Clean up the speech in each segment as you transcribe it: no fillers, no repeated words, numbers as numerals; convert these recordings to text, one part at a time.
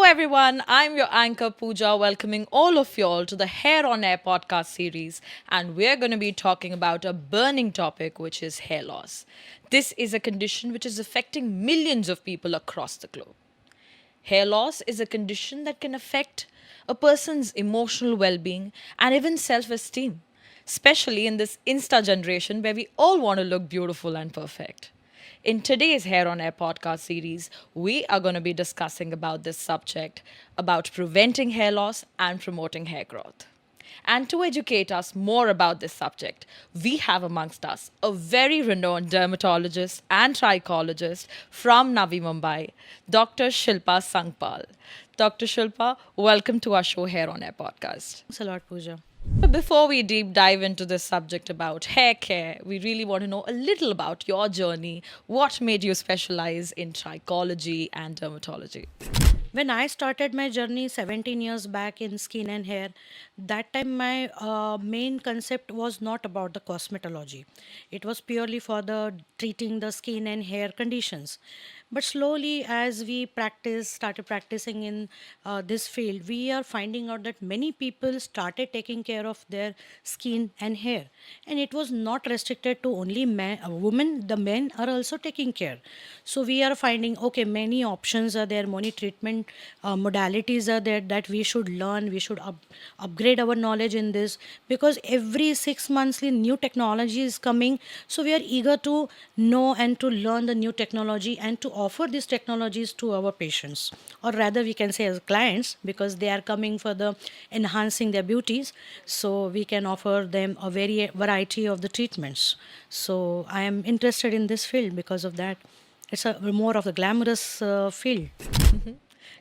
everyone. I'm your anchor Pooja, welcoming all of y'all to the Hair on Air podcast series. And we're going to be talking about a burning topic, which is hair loss. This is a condition which is affecting millions of people across the globe. Hair loss is a condition that can affect a person's emotional well being and even self esteem, especially in this Insta generation where we all want to look beautiful and perfect. In today's Hair on Air podcast series, we are going to be discussing about this subject about preventing hair loss and promoting hair growth. And to educate us more about this subject, we have amongst us a very renowned dermatologist and trichologist from Navi Mumbai, Dr. Shilpa Sangpal. Dr. Shilpa, welcome to our show here on Air podcast. Thanks a lot, Pooja. But before we deep dive into this subject about hair care, we really want to know a little about your journey. What made you specialize in trichology and dermatology? When I started my journey 17 years back in skin and hair, that time my main concept was not about the cosmetology. It was purely for the treating the skin and hair conditions. But slowly, as we started practicing in this field, we are finding out that many people started taking care of their skin and hair, and it was not restricted to only women. The men are also taking care. So we are finding okay, many options are there, many treatment modalities are there that we should learn. We should upgrade our knowledge in this because every 6 monthly new technology is coming. So we are eager to know and to learn the new technology and to offer these technologies to our patients, or rather we can say as clients, because they are coming for the enhancing their beauties. So we can offer them a very variety of the treatments. So I am interested in this field because of that. It's a more of the glamorous field.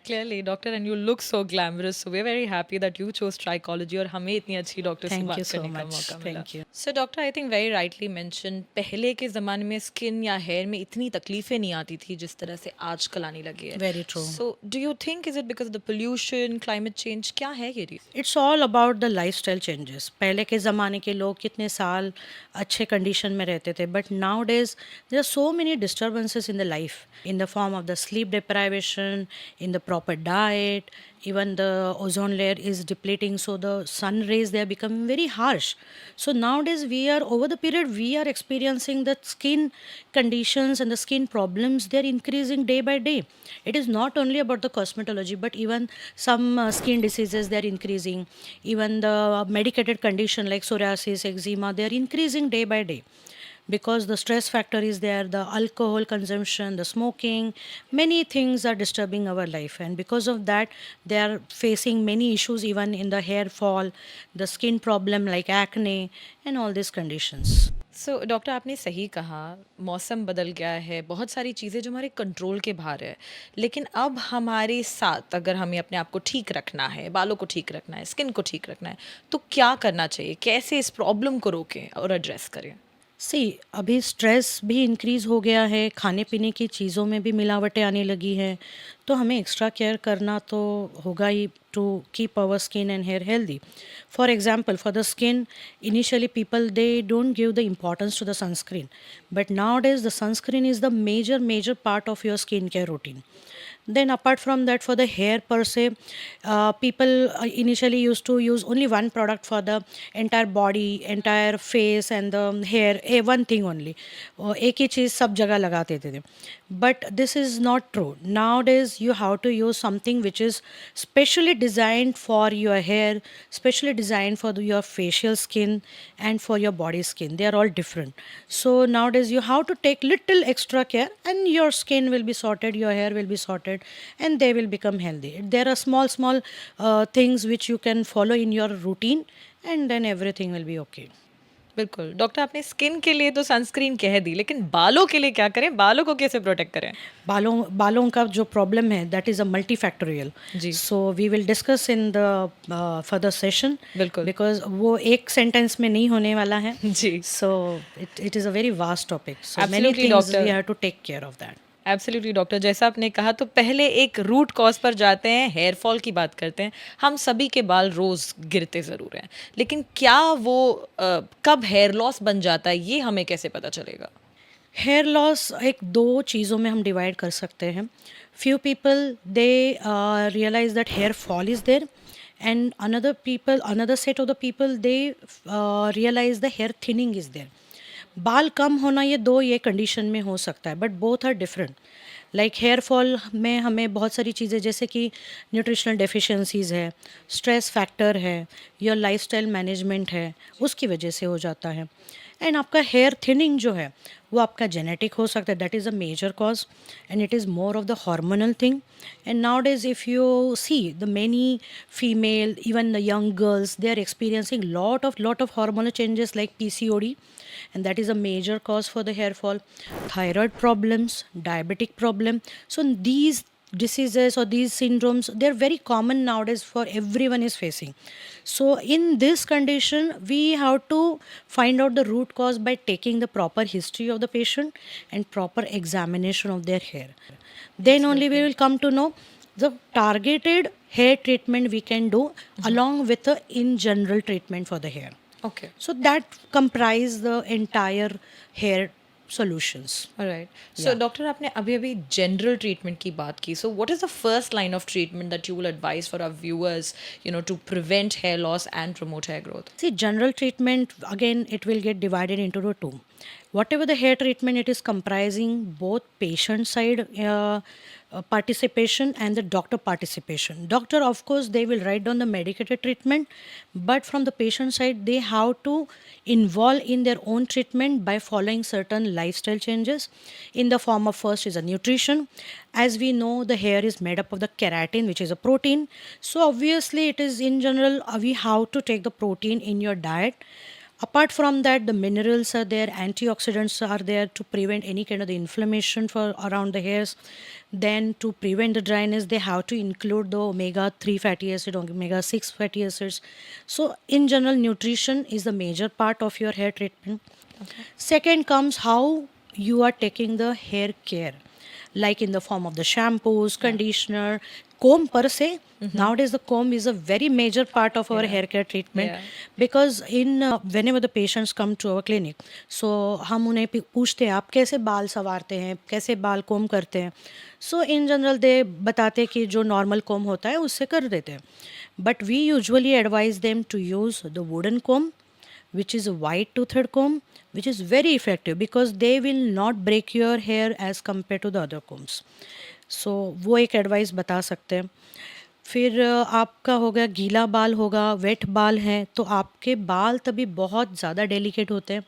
Clearly, doctor, and you look so glamorous. So we're very happy that you chose trichology और हमें इतनी अच्छी doctor से Thank बात you so करने का much. मौका मिला. Thank you. So doctor, I think very rightly mentioned, पहले के ज़माने में स्किन या हेयर में इतनी तकलीफें नहीं आती थी जिस तरह से आजकल आने लगी है. Very true. So do you think is it because of the pollution, climate change? क्या है ये reason? It's all about the lifestyle changes. पहले के ज़माने के लोग कितने साल अच्छे कंडीशन में रहते थे, but nowadays there are so many disturbances in the life, in the form of the sleep deprivation, in the proper diet. Even the ozone layer is depleting, so the sun rays, they are becoming very harsh. So nowadays we are, over the period we are experiencing the skin conditions and the skin problems, they're increasing day by day. It is not only about the cosmetology, but even some skin diseases, they're increasing. Even the medicated condition like psoriasis, eczema, they're increasing day by day because the stress factor is there, the alcohol consumption, the smoking, many things are disturbing our life, and because of that they are facing many issues, even in the hair fall, the skin problem like acne and all these conditions. So doctor आपने सही कहा, मौसम बदल गया है, बहुत सारी चीज़ें जो हमारे कंट्रोल के बाहर है, लेकिन अब हमारे साथ अगर हमें अपने आप को ठीक रखना है, बालों को ठीक रखना है, स्किन को ठीक रखना है, तो क्या करना चाहिए? कैसे इस प्रॉब्लम को रोकें और एड्रेस करें? सी अभी स्ट्रेस भी इंक्रीज़ हो गया है, खाने पीने की चीज़ों में भी मिलावटें आने लगी हैं, तो हमें एक्स्ट्रा केयर करना तो होगा ही to keep our skin and hair healthy. For example, for the skin, initially people they don't give the importance to the sunscreen, but nowadays the sunscreen is the major part of your skin care routine. Then apart from that, for the hair per se, people initially used to use only one product for the entire body, entire face and the hair, one thing only. एक ही चीज़ सब जगह लगाते थे. But this is not true. Nowadays, you have to use something which is specially designed for your hair, specially designed for your facial skin and for your body skin. They are all different. So nowadays, you have to take little extra care, and your skin will be sorted, your hair will be sorted, and they will become healthy. There are small things which you can follow in your routine, and then everything will be okay. बिल्कुल, doctor आपने skin के लिए तो sunscreen कह दी, लेकिन बालों के लिए क्या करें? बालों को कैसे प्रोटेक्ट करें? बालों का जो प्रॉब्लम है, दैट इज़ अ मल्टीफैक्टोरियल. जी. So we will discuss in the further session, बिल्कुल. बिकॉज वो एक सेंटेंस में नहीं होने वाला है. जी. So it is a very vast topic, so many Absolutely, things doctor. We have to take care of that. Absolutely doctor, जैसा आपने कहा, तो पहले एक रूट कॉज पर जाते हैं, हेयर फॉल की बात करते हैं. हम सभी के बाल रोज़ गिरते ज़रूर हैं, लेकिन क्या वो कब हेयर लॉस बन जाता है, ये हमें कैसे पता चलेगा? हेयर लॉस एक दो चीज़ों में हम डिवाइड कर सकते हैं. Few people they realize that hair fall is there, and another set of the people they realize the hair thinning is there. बाल कम होना, ये दो ये कंडीशन में हो सकता है, but both are different. Like hair fall में हमें बहुत सारी चीज़ें जैसे कि न्यूट्रिशनल डेफिशिएंसीज है, स्ट्रेस फैक्टर है, या लाइफस्टाइल मैनेजमेंट है, उसकी वजह से हो जाता है. एंड आपका हेयर थिनिंग जो है वो आपका जेनेटिक हो सकता है, that is a major cause, and it is more of the hormonal thing. And nowadays if you see the many female, even the young girls, they are experiencing lot of hormonal changes like PCOD, and that is a major cause for the hair fall. Thyroid problems, diabetic problem. So these diseases or these syndromes, they're very common nowadays for everyone is facing. So in this condition we have to find out the root cause by taking the proper history of the patient and proper examination of their hair. Then only we will come to know the targeted hair treatment we can do along with the in general treatment for the hair. Okay. So that comprise the entire hair solutions. All right. So, Yeah. doctor, आपने अभी अभी general treatment की बात की. So, what is the first line of treatment that you will advise for our viewers, to prevent hair loss and promote hair growth? See, general treatment, again, it will get divided into the two. Whatever the hair treatment, it is comprising both patient side participation and the doctor participation. Doctor, of course, they will write down the medicated treatment, but from the patient side, they have to involve in their own treatment by following certain lifestyle changes in the form of first is a nutrition. As we know, the hair is made up of the keratin, which is a protein. So obviously, it is in general, we have to take the protein in your diet. Apart from that, the minerals are there, antioxidants are there to prevent any kind of the inflammation for around the hairs. Then to prevent the dryness, they have to include the omega-3 fatty acid, omega-6 fatty acids. So in general, nutrition is the major part of your hair treatment. Second comes how you are taking the hair care, like in the form of the shampoos, conditioner, comb per se. Nowadays, the comb is a very major part of our hair care treatment. Yeah. Because in whenever the patients come to our clinic, so हम उन्हें पूछते हैं आप कैसे बाल संवारते हैं, कैसे बाल कोम करते हैं. So in general they बताते हैं कि जो normal comb होता है उससे कर देते हैं. But we usually advise them to use the wooden comb, which is a white toothed comb, which is very effective because they will not break your hair as compared to the other combs. So वो एक advice बता सकते हैं. फिर आपका हो गया गीला बाल होगा, वेट बाल हैं, तो आपके बाल तभी बहुत ज़्यादा डेलिकेट होते हैं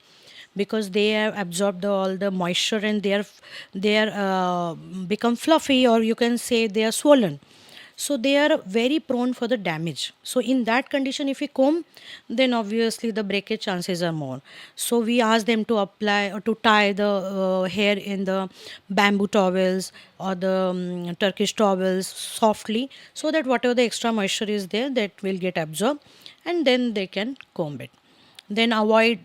because they have absorbed all the moisture and they are become fluffy, or you can say they are swollen. So they are very prone for the damage. So in that condition, if we comb, then obviously the breakage chances are more. So we ask them to apply or to tie the hair in the bamboo towels or the Turkish towels softly, so that whatever the extra moisture is there, that will get absorbed, and then they can comb it. Then avoid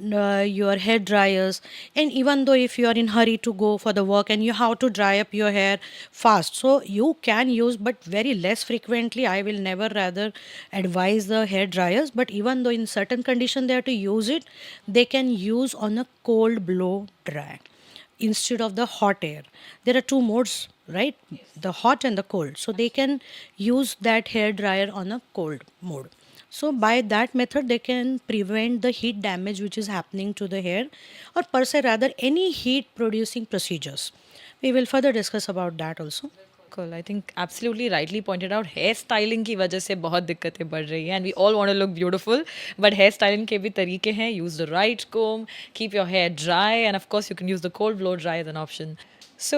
your hair dryers, and even though if you are in hurry to go for the work and you have to dry up your hair fast, so you can use, but very less frequently. I will never rather advise the hair dryers, but even though in certain condition they have to use it, they can use on a cold blow dry instead of the hot air. There are two modes, right? The hot and the cold. So they can use that hair dryer on a cold mode. So by that method, they can prevent the heat damage which is happening to the hair, or per se rather any heat producing procedures. We will further discuss about that also. Cool. I think absolutely rightly pointed out, hair styling की वजह से बहुत दिक्कतें बढ़ रही हैं, and we all want to look beautiful, but hair styling के भी तरीके हैं. Use the right comb, keep your hair dry, and of course you can use the cold blow dry as an option. So,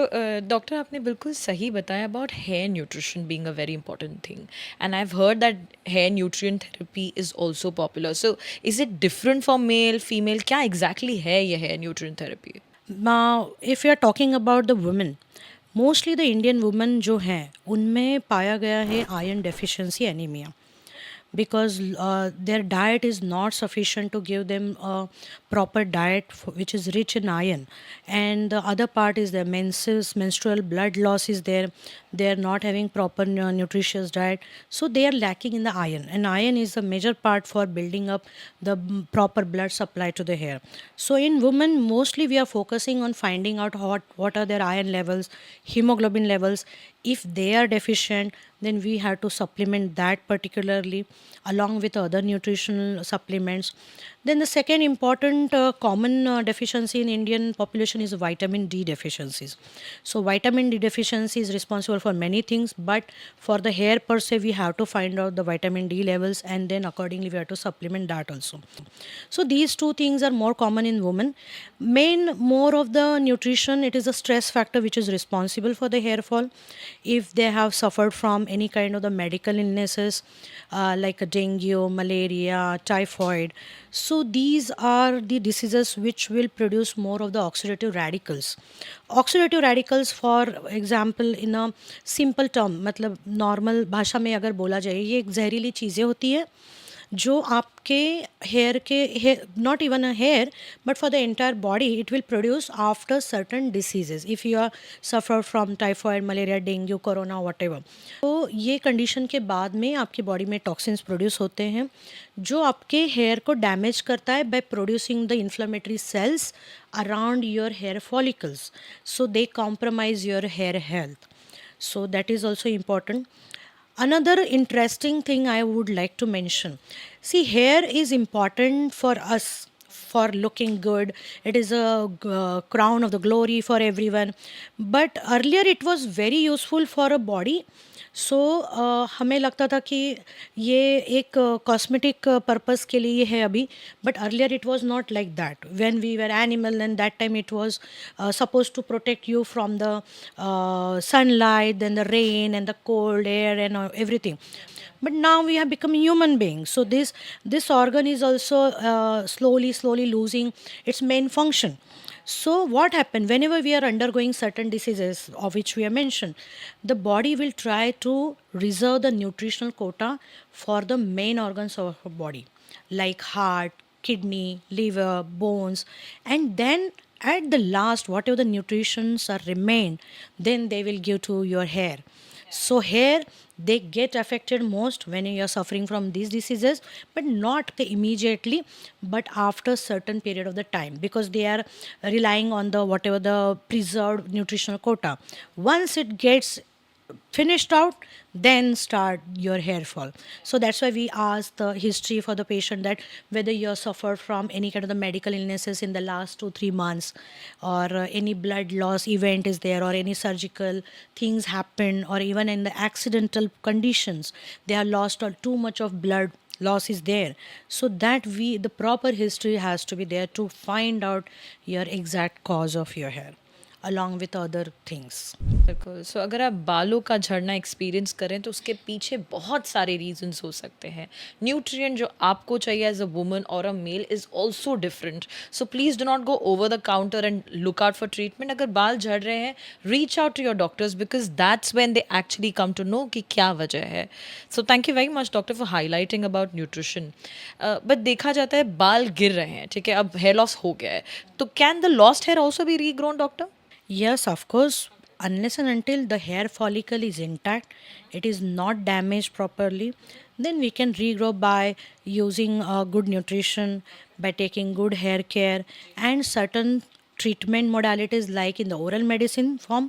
doctor आपने बिल्कुल सही बताया about hair nutrition being a very important thing, and I've heard that hair nutrient therapy is also popular. So, is it different for male, female? क्या exactly है ये hair nutrient therapy? Now, if you are talking about the women, mostly the Indian women जो हैं उनमें पाया गया है iron deficiency anaemia, because their diet is not sufficient to give them a proper diet which is rich in iron. And the other part is their menstrual blood loss is there. They are not having proper nutritious diet, so they are lacking in the iron, and iron is a major part for building up the proper blood supply to the hair. So in women, mostly we are focusing on finding out what are their iron levels, hemoglobin levels. If they are deficient, then we have to supplement that particularly along with other nutritional supplements. Then the second important common deficiency in Indian population is vitamin D deficiencies. So vitamin D deficiency is responsible for many things, but for the hair per se, we have to find out the vitamin D levels, and then accordingly we have to supplement that also. So these two things are more common in women. Main more of the nutrition, it is a stress factor which is responsible for the hair fall. If they have suffered from any kind of the medical illnesses like a dengue, malaria, typhoid, so these are the diseases which will produce more of the oxidative radicals. Oxidative radicals, for example, in a simple term, मतलब normal भाषा में अगर बोला जाए, ये एक जहरीली चीज़ें होती है जो आपके हेयर के not even a hair but for the entire body it will produce after certain diseases if you are suffer from typhoid, malaria, dengue, corona, whatever. तो ये कंडीशन के बाद में आपकी बॉडी में टॉक्सिन्स प्रोड्यूस होते हैं जो आपके हेयर को डैमेज करता है by producing the inflammatory cells around your hair follicles. So they compromise your hair health. So that is also important. Another interesting thing I would like to mention, see, hair is important for us for looking good. It is a crown of the glory for everyone, but earlier it was very useful for a body. सो हमें लगता था कि ये एक cosmetic purpose के लिए है अभी, but earlier it was not like that. When we were animal and that time it was suppose to protect you from the sunlight, then the rain and the cold air and everything. But now we have become human beings, so this organ is also slowly losing its main function. So what happened whenever we are undergoing certain diseases of which we have mentioned, the body will try to reserve the nutritional quota for the main organs of our body, like heart, kidney, liver, bones, and then at the last whatever the nutritions are remained, then they will give to your hair. So hair, they get affected most when you are suffering from these diseases, but not immediately, but after certain period of the time, because they are relying on the whatever the preserved nutritional quota. Once it gets finished out, then start your hair fall. So that's why we ask the history for the patient, that whether you have suffered from any kind of the medical illnesses in the last 2-3 months, or any blood loss event is there, or any surgical things happen, or even in the accidental conditions they have lost or too much of blood loss is there. So that the proper history has to be there to find out your exact cause of your hair along with other things. बिल्कुल. सो अगर आप बालों का झड़ना experience करें तो उसके पीछे बहुत सारे रीजंस हो सकते हैं. न्यूट्रिएंट जो आपको चाहिए as a woman or a male is also different. So please do not go over the counter and look out for treatment. अगर बाल झड़ रहे हैं, reach out to your doctors because that's when they actually come to know कि क्या वजह है. So thank you very much doctor for highlighting about nutrition. But देखा जाता है बाल गिर रहे हैं, ठीक है, अब हेयर लॉस हो गया है, तो can the lost hair also be regrown doctor? Yes, of course. Unless and until the hair follicle is intact, it is not damaged properly, then we can regrow by using good nutrition, by taking good hair care, and certain treatment modalities like in the oral medicine form.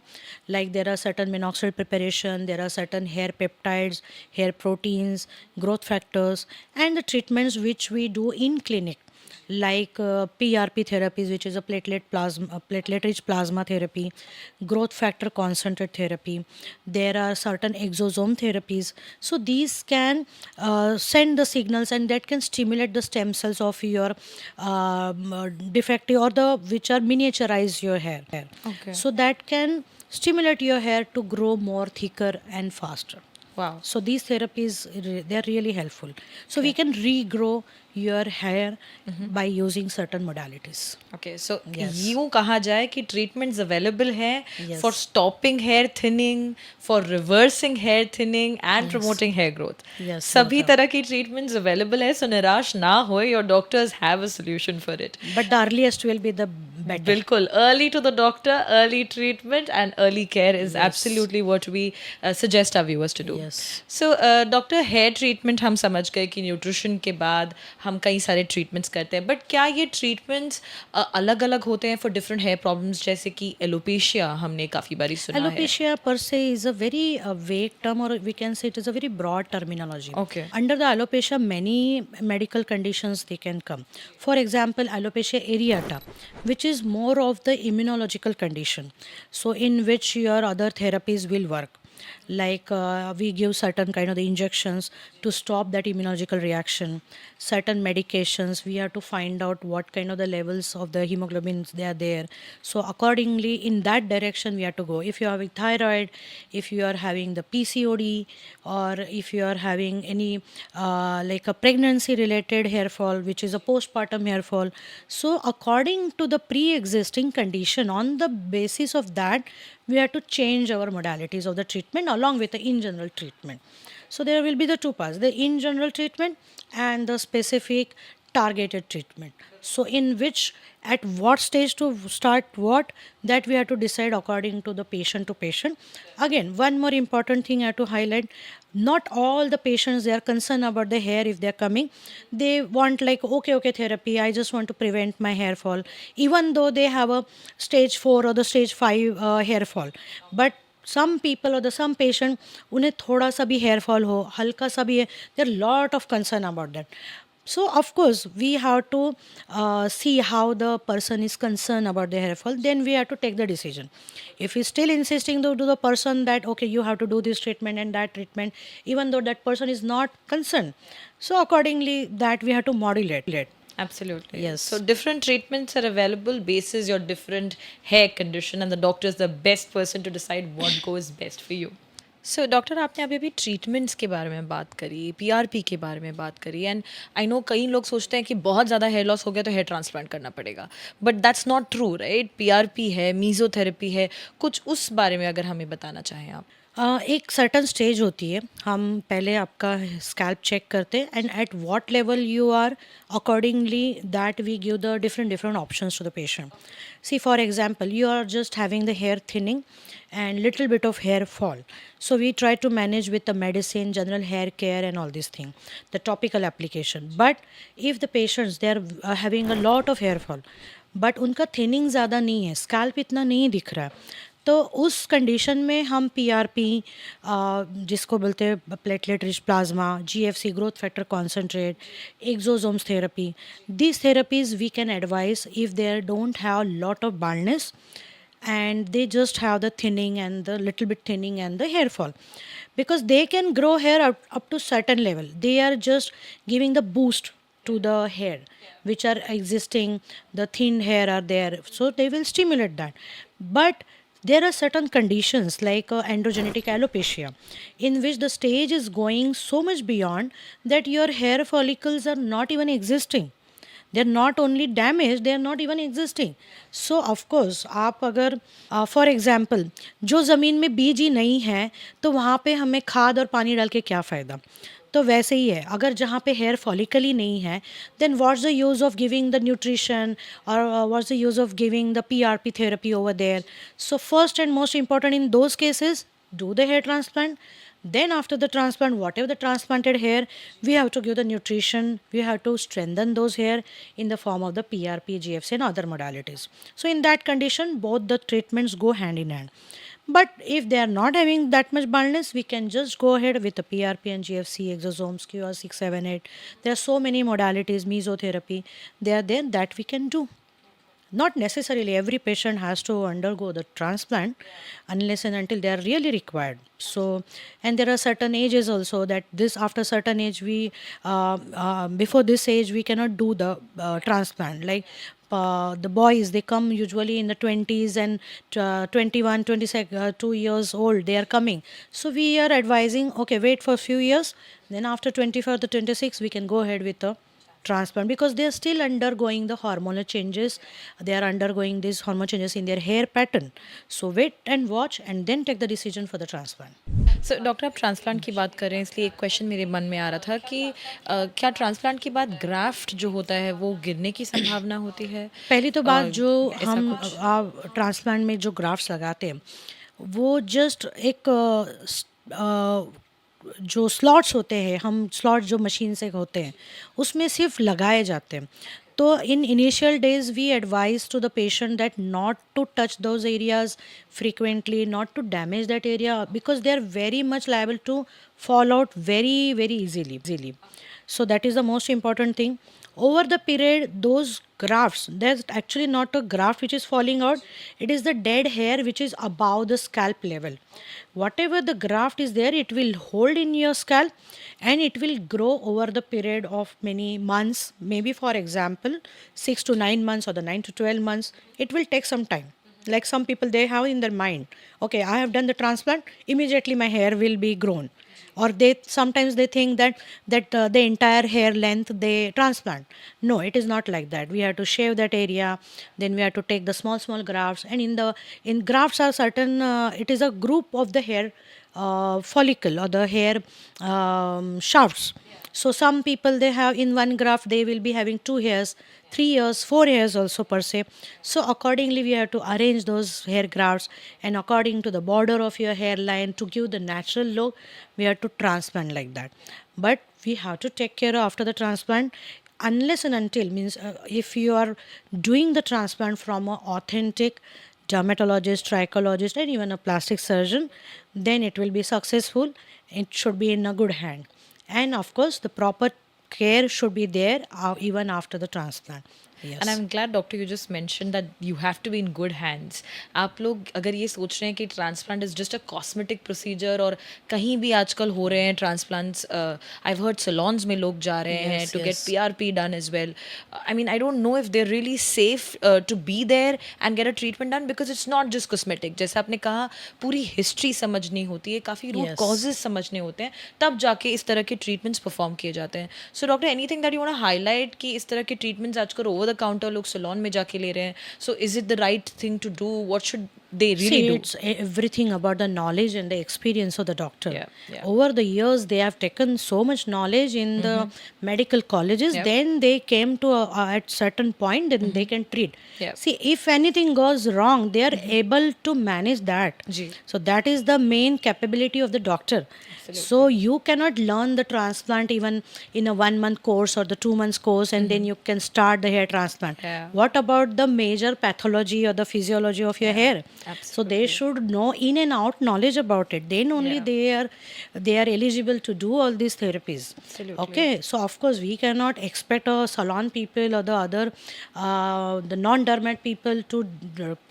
Like there are certain minoxidil preparation, there are certain hair peptides, hair proteins, growth factors, and the treatments which we do in clinic, like PRP therapies, which is a platelet-rich plasma therapy, growth factor concentrate therapy. There are certain exosome therapies. So these can send the signals, and that can stimulate the stem cells of your defective or the which are miniaturize your hair. Okay. So that can stimulate your hair to grow more thicker and faster. Wow. So these therapies, they are really helpful. So we can regrow your hair by using certain modalities. Okay. So Yes. यूं कहा जाए कि treatments available हैं Yes. For stopping hair thinning, for reversing hair thinning and promoting hair growth. Yes, सभी both तरह की treatments available है, सो निराश ना हो, your doctors have a solution for it. But the earliest will be the better. बिल्कुल, early to the doctor, early treatment and early care is Yes. absolutely what we suggest our viewers to do. Yes. So, doctor hair treatment हम समझ गए कि nutrition के बाद हम कई सारे ट्रीटमेंट्स करते हैं, बट क्या ये ट्रीटमेंट्स अलग अलग होते हैं फॉर डिफरेंट हेयर प्रॉब्लम्स, जैसे कि एलोपेशिया हमने काफ़ी बारी सुना है. Alopecia per se is a very vague term, or we can say it is a very broad terminology. Okay. Under the alopecia, many medical conditions they can come. For example, alopecia areata, which is more of the immunological condition, so in which your other therapies will work. Like we give certain kind of the injections to stop that immunological reaction, certain medications we have to find out what kind of the levels of the hemoglobins they are there, so accordingly in that direction we have to go. If you are having thyroid, if you are having the PCOD, or if you are having any like a pregnancy related hair fall, which is a postpartum hair fall, so according to the pre-existing condition, on the basis of that we have to change our modalities of the treatment along with the in general treatment. So there will be the two parts, the in general treatment and the specific targeted treatment. So in which, at what stage to start what, that we have to decide according to patient. Again, one more important thing I have to highlight, not all the patients they are concerned about the hair. If they are coming, they want like okay therapy, I just want to prevent my hair fall, even though they have a stage 4 or the stage 5 hair fall. But some people or the some patient, उन्हें थोड़ा सा भी hair fall हो, हल्का सा भी है, there are lot of concern about that. So of course we have to see how the person is concerned about the hair fall. Then we have to take the decision. If he's still insisting to the person that okay you have to do this treatment and that treatment, even though that person is not concerned, so accordingly that we have to modulate. Absolutely. Yes. So different treatments are available basis your different hair condition, and the doctor is the best person to decide what goes best for you. So doctor, आपने अभी अभी treatments के बारे में बात करी, PRP के बारे में बात करी, एंड आई नो कई लोग सोचते हैं कि बहुत ज़्यादा हेयर लॉस हो गया तो हेयर ट्रांसप्लांट करना पड़ेगा, but that's not true, right? PRP है, मीज़ोथेरेपी है, कुछ उस बारे में अगर हमें बताना चाहें आप. एक सर्टन स्टेज होती है, हम पहले आपका स्कैल्प चेक करते हैं and at what level you are, accordingly that we give the different different options to the patient. See for example, you are just having the hair thinning and little bit of hair fall, so we try to manage with the medicine, general hair care and all these thing, the topical application. But if the patients they are having a lot of hair fall, but उनका thinning ज़्यादा नहीं है, scalp इतना नहीं दिख रहा है, तो उस कंडीशन में हम पीआरपी, जिसको बोलते हैं platelet rich plasma, GFC growth factor concentrate, exosomes therapy, these therapies we can advise if they don't have lot of baldness and they just have the thinning and the little bit thinning and the hair fall, because they can grow hair up to certain level. They are just giving the boost to the hair which are existing, the thin hair are there, so they will stimulate that. But there are certain conditions like androgenetic alopecia, in which the stage is going so much beyond that your hair follicles are not even existing. They are not only damaged, they are not even existing. So of course आप अगर for example जो ज़मीन में बीज ही नहीं है, तो वहाँ पे हमें खाद और पानी डाल के क्या फ़ायदा. तो वैसे ही है, अगर जहाँ पे हेयर फॉलिकल ही नहीं है, then what's the use of giving the nutrition, और what's the use of giving the PRP therapy over there. So first and most important in those cases, do the hair transplant. Then after the transplant, whatever the transplanted hair, we have to give the nutrition, we have to strengthen those hair in the form of the PRP, GFC and other modalities. So in that condition, both the treatments go hand in hand. But if they are not having that much baldness, we can just go ahead with the PRP and GFC, exosomes, QR678. There are so many modalities, mesotherapy, they are there that we can do. Not necessarily every patient has to undergo the transplant unless and until they are really required. So, and there are certain ages also that this after certain age we before this age we cannot do the transplant. Like the boys, they come usually in the 20s and 21, 22 years old they are coming. So we are advising, okay, wait for a few years, then after 24 to 26 we can go ahead with the transplant, because they are still undergoing the hormonal changes. They are undergoing these hormone changes in their hair pattern. So wait and watch and then take the decision for the transplant. So doctor आप transplant की बात कर रहे हैं इसलिए एक question मेरे मन में आ रहा था कि क्या ट्रांसप्लांट के बाद ग्राफ्ट जो होता है वो गिरने की संभावना होती है? पहली तो बात, जो ऐसा हम कुछ? ट्रांसप्लांट में जो ग्राफ्ट्स लगाते हैं, वो जस्ट एक जो स्लॉट्स होते हैं, हम स्लॉट जो मशीन से होते हैं उसमें सिर्फ लगाए जाते हैं. तो in initial days we advise to the patient that not to touch those areas frequently, not to damage that area, because they are very much liable to fall out very easily. So that is the most important thing. Over the period, those grafts, there's actually not a graft which is falling out, it is the dead hair which is above the scalp level. Whatever the graft is there, it will hold in your scalp and it will grow over the period of many months. Maybe for example 6 to 9 months or the 9 to 12 months, it will take some time. Like some people, they have in their mind, okay, I have done the transplant, immediately my hair will be grown. Or they sometimes they think that the entire hair length they transplant. No, it is not like that. We have to shave that area, then we have to take the small grafts, and in grafts are certain, it is a group of the hair follicle or the hair shafts. So some people, they have in one graft they will be having 2 hairs, 3 hairs, 4 hairs also per se. So accordingly we have to arrange those hair grafts, and according to the border of your hairline, to give the natural look, we have to transplant like that. But we have to take care after the transplant, unless and until, means if you are doing the transplant from an authentic dermatologist, trichologist, and even a plastic surgeon, then it will be successful. It should be in a good hand. And of course, the proper care should be there even after the transplant. Yes. And I am glad doctor you just mention that you have to be in good hands. आप लोग अगर ये सोच रहे हैं कि transplant is just a cosmetic procedure और कहीं भी आजकल हो रहे हैं transplants, I have heard salons में लोग जा रहे हैं Yes, to get yes. PRP done as well. I mean I don't know if they really safe to be there and get a treatment done, because it's not just cosmetic. जैसे आपने कहा, पूरी history समझनी होती है, काफ़ी root Yes. Causes समझने होते हैं, तब जाके इस तरह के ट्रीटमेंट्स परफॉर्म किए जाते हैं. So doctor, anything that you want to highlight कि इस तरह के ट्रीटमेंट्स आजकल ओवर द काउंटर लोग सैलून में जाके ले रहे हैं. So is it the right thing to do? What should they really See, do? it's everything about the knowledge and the experience of the doctor. Yeah, yeah. Over the years, they have taken so much knowledge in the medical colleges. Yep. Then they came to at certain point, then they can treat. Yep. See, if anything goes wrong, they are able to manage that. Ji. So that is the main capability of the doctor. So you cannot learn the transplant even in a 1 month course or the 2 months course, and then you can start the hair transplant. Yeah. What about the major pathology or the physiology of your hair? So they should know in and out knowledge about it. Then only Yeah. they are eligible to do all these therapies. Absolutely. Okay. So of course we cannot expect a salon people or the other the non-dermat people to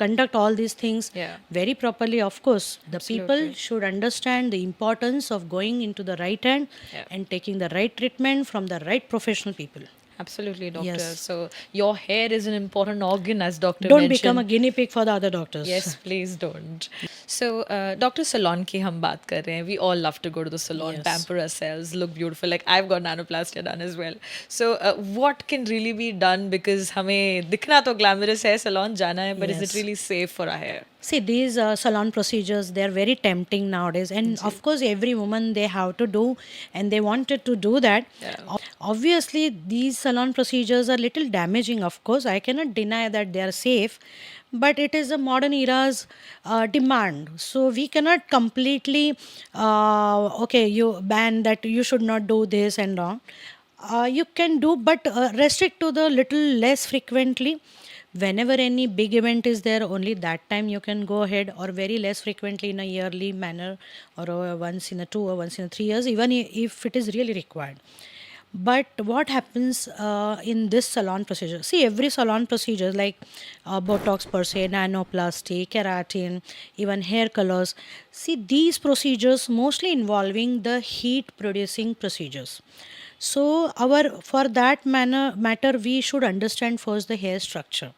conduct all these things Yeah. very properly. Of course, the people Absolutely. should understand the importance of going into the right hand Yeah. and taking the right treatment from the right professional people. Absolutely, doctor. Yes. So your hair is an important organ, as doctor Don't mentioned. become a guinea pig for the other doctors. Yes, please don't. So, Dr. Salon की हम बात कर रहे हैं. We all love to go to the salon, Yes. pamper ourselves, look beautiful. Like I've got nanoplasty done as well. So, what can really be done? Because हमें दिखना तो glamorous है, salon जाना है, but is it Yes. really safe for our hair? See, these salon procedures, they are very tempting nowadays, and of course every woman, they have to do, and they wanted to do that. Yeah. Obviously these salon procedures are little damaging. Of course, I cannot deny that they are safe, but it is a modern era's demand, so we cannot completely okay, you ban that you should not do this and all. You can do, but restrict to the little less frequently. Whenever any big event is there, only that time you can go ahead, or very less frequently in a yearly manner, or once in a 2 or once in a 3 years, even if it is really required. But what happens in this salon procedure? See, every salon procedure like Botox per se, nanoplasty, keratin, even hair colors. See, these procedures mostly involving the heat producing procedures. So for that matter, we should understand first the hair structure.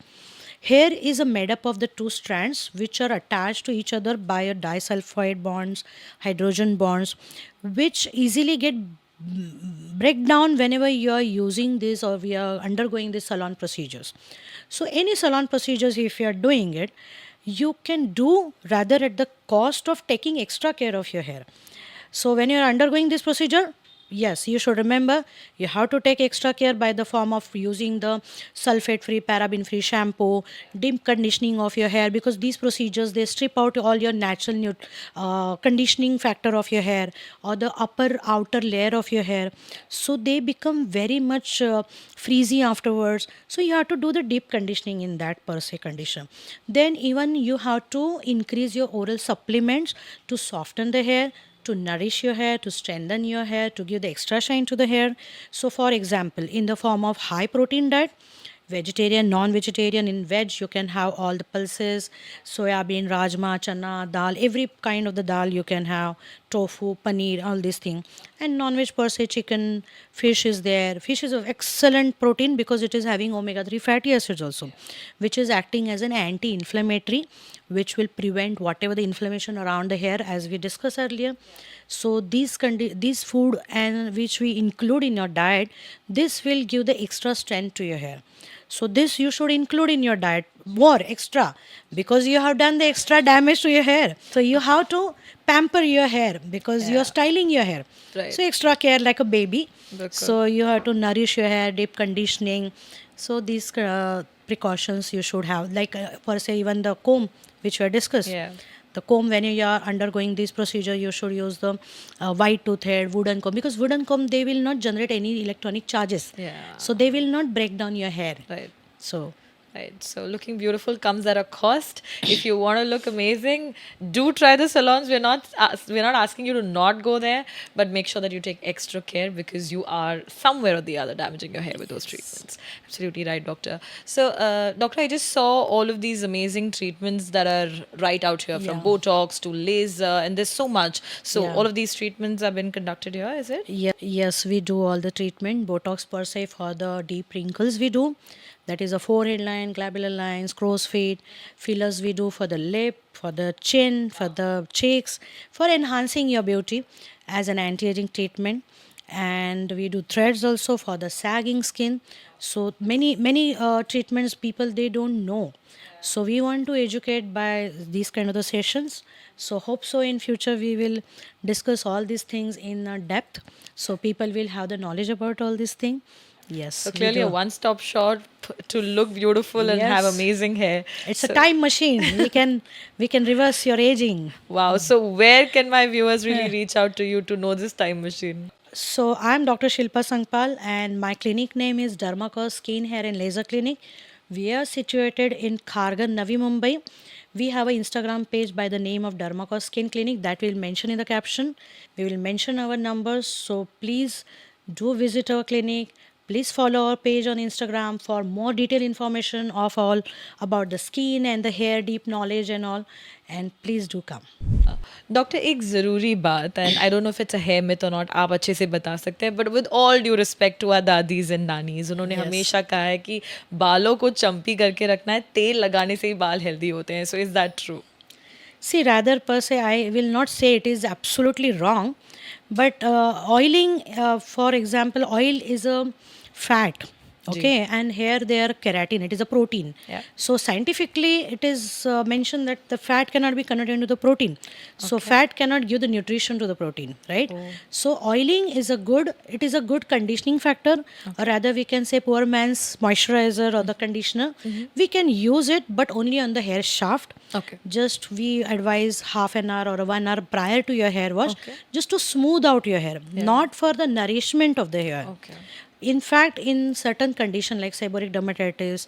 Hair is made up of the two strands which are attached to each other by a disulfide bonds, hydrogen bonds, which easily get break down whenever you are using this or we are undergoing the salon procedures. So any salon procedures, if you are doing it, you can do rather at the cost of taking extra care of your hair. So when you are undergoing this procedure, yes, you should remember you have to take extra care by the form of using the sulfate free, paraben free shampoo, deep conditioning of your hair, because these procedures they strip out all your natural conditioning factor of your hair or the upper outer layer of your hair. So they become very much freezy afterwards. So you have to do the deep conditioning in that per se condition. Then even you have to increase your oral supplements to soften the hair, to nourish your hair, to strengthen your hair, to give the extra shine to the hair. So, for example, in the form of high protein diet, vegetarian, non-vegetarian, in veg you can have all the pulses, soya bean, rajma, chana, dal, every kind of the dal you can have, tofu, paneer, all these things. And non-veg per se, chicken, fish is there. Fish is of excellent protein because it is having omega-3 fatty acids also, which is acting as an anti-inflammatory, which will prevent whatever the inflammation around the hair as we discussed earlier. So these food and which we include in your diet, this will give the extra strength to your hair. So this you should include in your diet more extra, because you have done the extra damage to your hair. So you have to pamper your hair because you are styling your hair. Right. So extra care like a baby. Good. So you have to nourish your hair, deep conditioning. So these precautions you should have, like per se even the comb which we have discussed. Yeah. The comb, when you are undergoing this procedure, you should use the white tooth head, wooden comb, because wooden comb they will not generate any electronic charges. Yeah. So they will not break down your hair. Right. So Right. So looking beautiful comes at a cost. If you want to look amazing, do try the salons. We're not asking you to not go there, but make sure that you take extra care because you are somewhere or the other damaging your hair with those treatments. Absolutely right, doctor. So, doctor, I just saw all of these amazing treatments that are right out here, from Yeah. Botox to laser, and there's so much. So, Yeah. all of these treatments have been conducted here, is it? yes, we do all the treatment. Botox per se for the deep wrinkles we do. That is a forehead line, glabellar lines, crow's feet. Fillers we do for the lip, for the chin, for the cheeks, for enhancing your beauty as an anti-aging treatment. And we do threads also for the sagging skin. So many treatments people they don't know. So we want to educate by these kind of the sessions. So hope so in future we will discuss all these things in depth, so people will have the knowledge about all these things. Yes, So we clearly a do. one-stop shop to look beautiful and have Yes. amazing hair. It's a So- time machine. We can reverse your aging. Wow. So where can my viewers really reach out to you to know this time machine? So I'm Dr. Shilpa Sangpal, and my clinic name is Dermacos Skin Hair and Laser Clinic. We are situated in Kharghar, Navi Mumbai. We have an Instagram page by the name of Dermacos Skin Clinic that we'll mention in the caption. We will mention our numbers, so please do visit our clinic. Please follow our page on Instagram for more detailed information of all about the skin and the hair, deep knowledge and all. And please do come. Doctor एक ज़रूरी बात, and I don't know if it's a hair myth or not, आप अच्छे से बता सकते हैं, but with all due respect to our dadis and nanis, उन्होंने Yes. हमेशा कहा है कि बालों को चंपी करके रखना है, तेल लगाने से ही बाल हेल्दी होते हैं. So is that true? See, rather per se, I will not say it is absolutely wrong, but oiling, for example, oil is a fat, okay, and here they are keratin, it is a protein. Yeah. So scientifically, it is mentioned that the fat cannot be converted into the protein. So fat cannot give the nutrition to the protein, right? So oiling is it is a good conditioning factor, or rather we can say poor man's moisturizer or the conditioner. We can use it, but only on the hair shaft. Okay. Just we advise half an hour or 1 hour prior to your hair wash, Okay. just to smooth out your hair, not for the nourishment of the hair. Okay. In fact, in certain condition like seborrheic dermatitis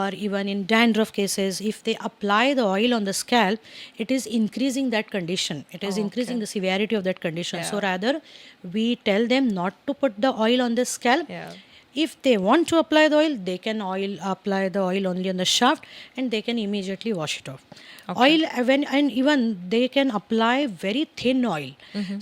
or even in dandruff cases, if they apply the oil on the scalp, it is increasing that condition. It is increasing the severity of that condition. So Yeah. rather, we tell them not to put the oil on the scalp. Yeah. If they want to apply the oil, they can apply the oil only on the shaft, and they can immediately wash it off. Oil and even they can apply very thin oil.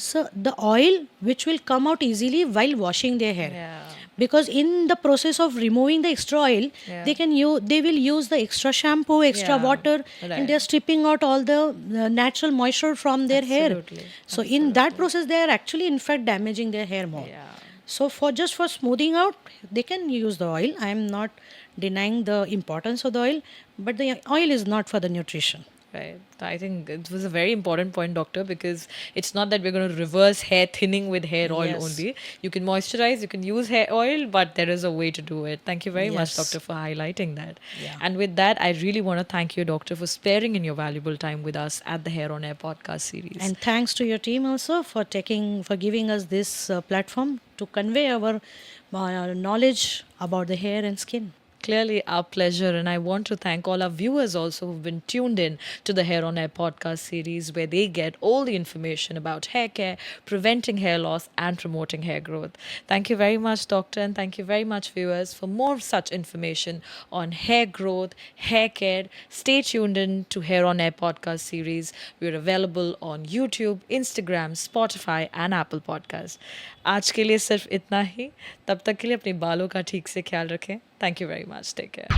So the oil which will come out easily while washing their hair. Yeah. because in the process of removing the extra oil, Yeah. they will use the extra shampoo, extra Yeah, water, right. and they're stripping out all the natural moisture from their hair. Absolutely, So in that process they are actually in fact damaging their hair more. Yeah. So for just for smoothing out, they can use the oil. I am not denying the importance of the oil, but the oil is not for the nutrition. Right. I think it was a very important point, doctor, because it's not that we're going to reverse hair thinning with hair oil Yes. only. You can moisturize, you can use hair oil, but there is a way to do it. Thank you very much, Yes. doctor, for highlighting that. Yeah. And with that, I really want to thank you, doctor, for sparing in your valuable time with us at the Hair on Air podcast series. And thanks to your team also for giving us this platform to convey our knowledge about the hair and skin. Clearly, our pleasure. And I want to thank all our viewers also who've been tuned in to the Hair on Air podcast series, where they get all the information about hair care, preventing hair loss, and promoting hair growth. Thank you very much, Doctor. And thank you very much, viewers. For more such information on hair growth, hair care, stay tuned in to Hair on Air podcast series. We're available on YouTube, Instagram, Spotify, and Apple Podcasts. आज के लिए सिर्फ इतना ही. तब तक के लिए अपने बालों का ठीक से ख्याल रखें. Thank you very much. Take care.